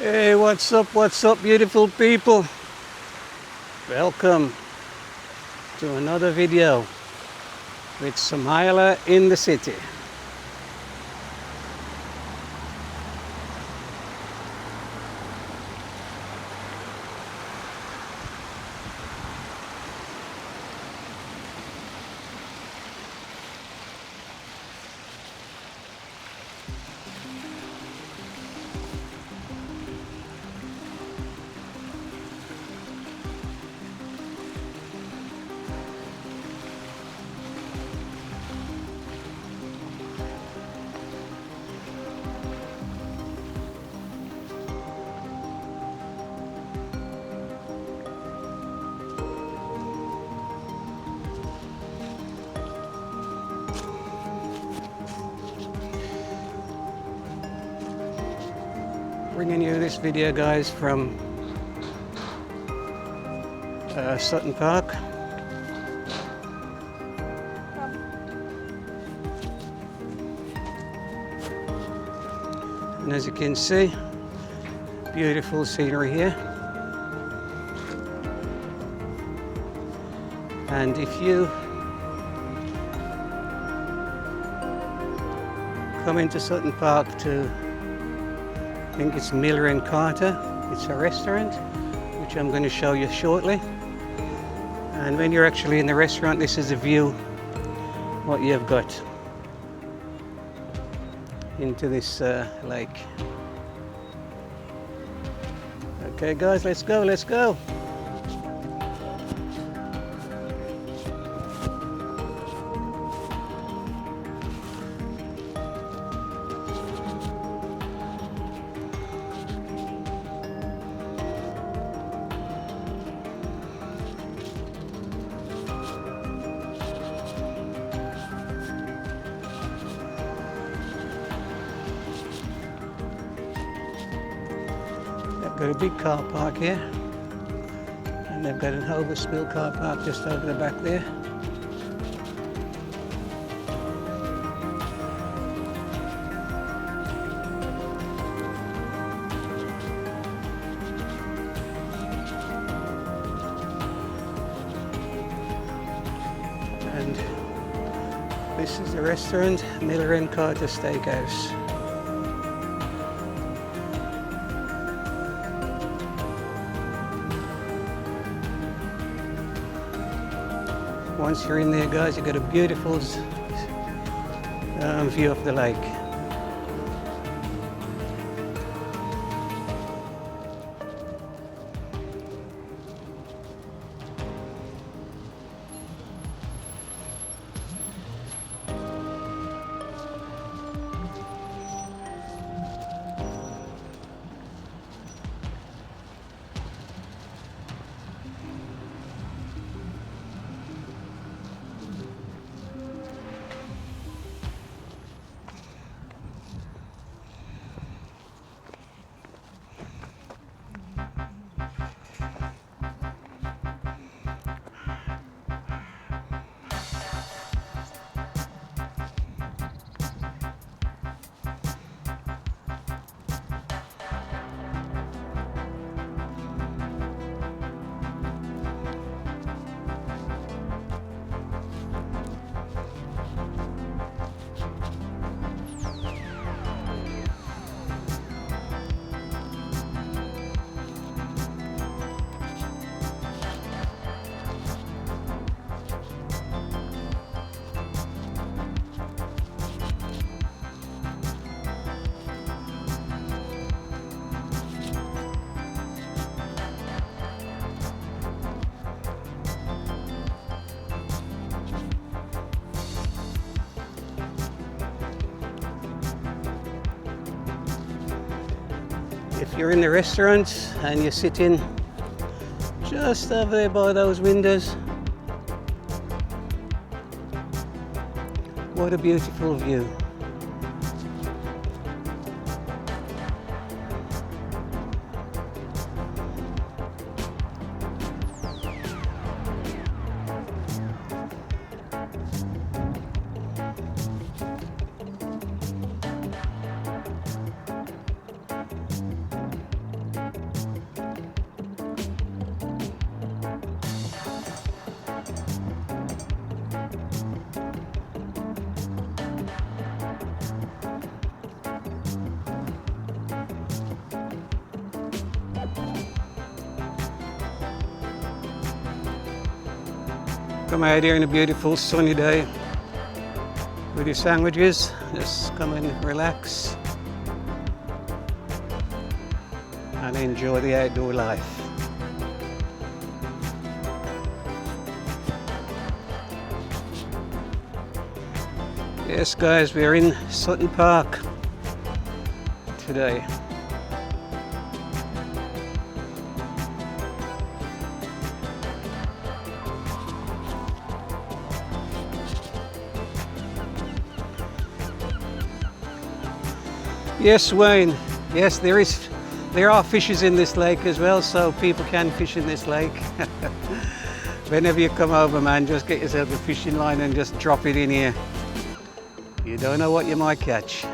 Hey, what's up, beautiful people? Welcome to another video with Smiler in the city. Bringing you this video, guys, from Sutton Park. And as you can see, beautiful scenery here. And if you come into Sutton Park to, I think it's Miller and Carter, it's a restaurant which I'm going to show you shortly. And when you're actually in the restaurant, this is the view what you've got into this lake. Okay guys, let's go. Got a big car park here, and they've got an overspill car park just over the back there. And this is the restaurant, Miller and Carter Steakhouse. Once you're in there, guys, you've got a beautiful view of the lake. If you're in the restaurant and you're sitting just over there by those windows, what a beautiful view. Come out here on a beautiful sunny day with your sandwiches. Just come and relax and enjoy the outdoor life. Yes guys, we're in Sutton Park today. Yes, Wayne. Yes, there are fishes in this lake as well, so people can fish in this lake. Whenever you come over, man, just get yourself a fishing line and just drop it in here. You don't know what you might catch.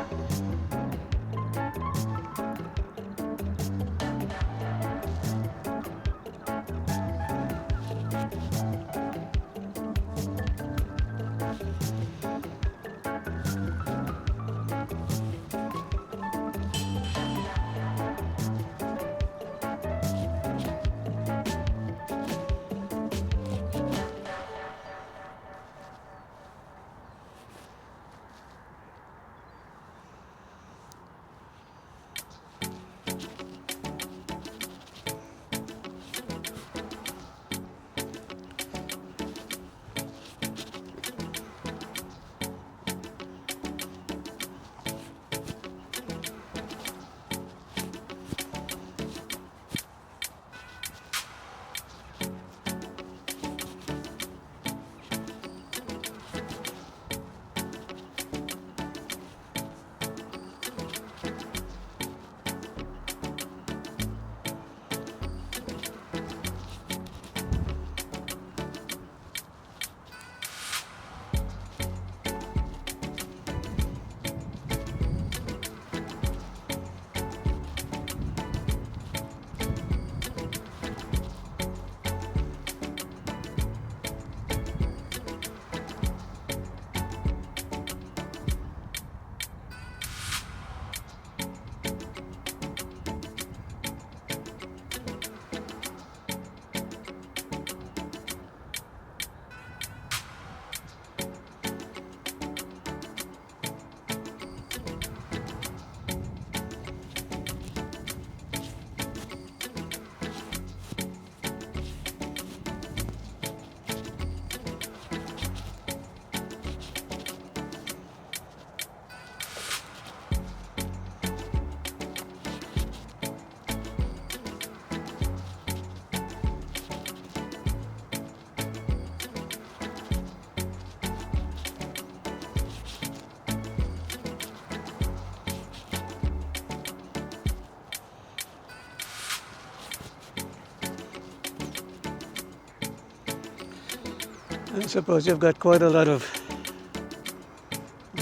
I suppose you've got quite a lot of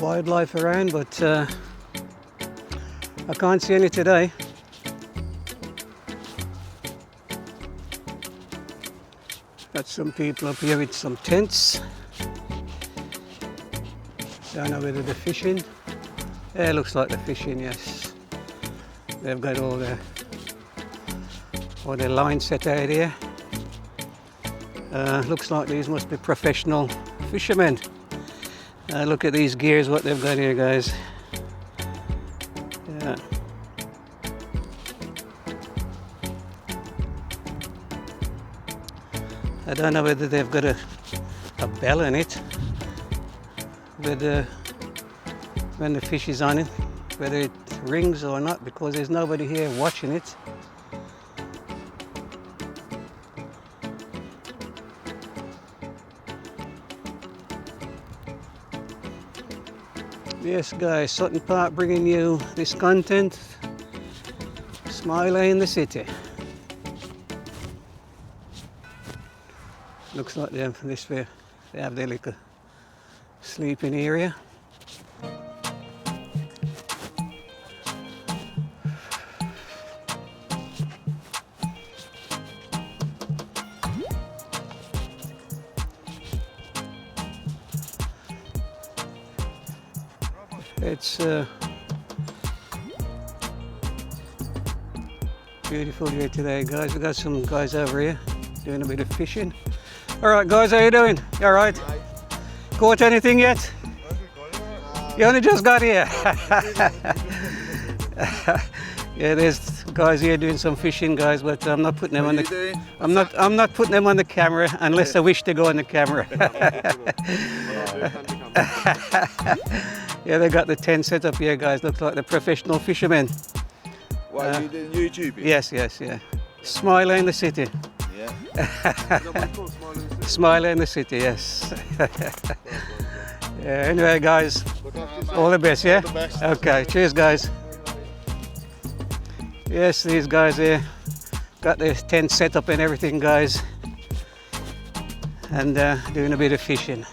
wildlife around, but I can't see any today. Got some people up here with some tents. Don't know whether they're fishing. Yeah, looks like they're fishing, yes. They've got all their lines set out here. Looks like these must be professional fishermen. Look at these gears, what they've got here, guys. Yeah. I don't know whether they've got a bell in it, whether when the fish is on it, whether it rings or not, because there's nobody here watching it. Yes guys, Sutton Park bringing you this content. Smiley in the city. Looks like they have their little sleeping area. It's beautiful here today, guys. We've got some guys over here doing a bit of fishing. All right, guys, how you doing? You all right? Caught anything yet? You only just got here. Yeah, there's guys here doing some fishing, guys, but I'm not putting them on the. I'm not putting them on the camera unless I wish to go on the camera. Yeah, they got the tent set up here, guys. Look like the professional fishermen. What, you doing YouTube? Yes, yeah. Smiler in the city. Yeah. Smiler in the city, yes. Yeah, anyway, guys, all the best, yeah? Okay, cheers, guys. Yes, these guys here got the tent set up and everything, guys, and doing a bit of fishing.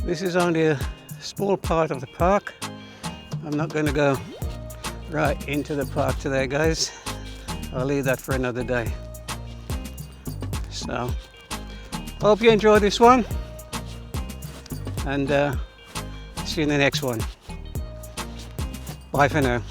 This is only a small part of the park. I'm not going to go right into the park today, guys. I'll leave that for another day. So, hope you enjoyed this one, and see you in the next one. Bye for now.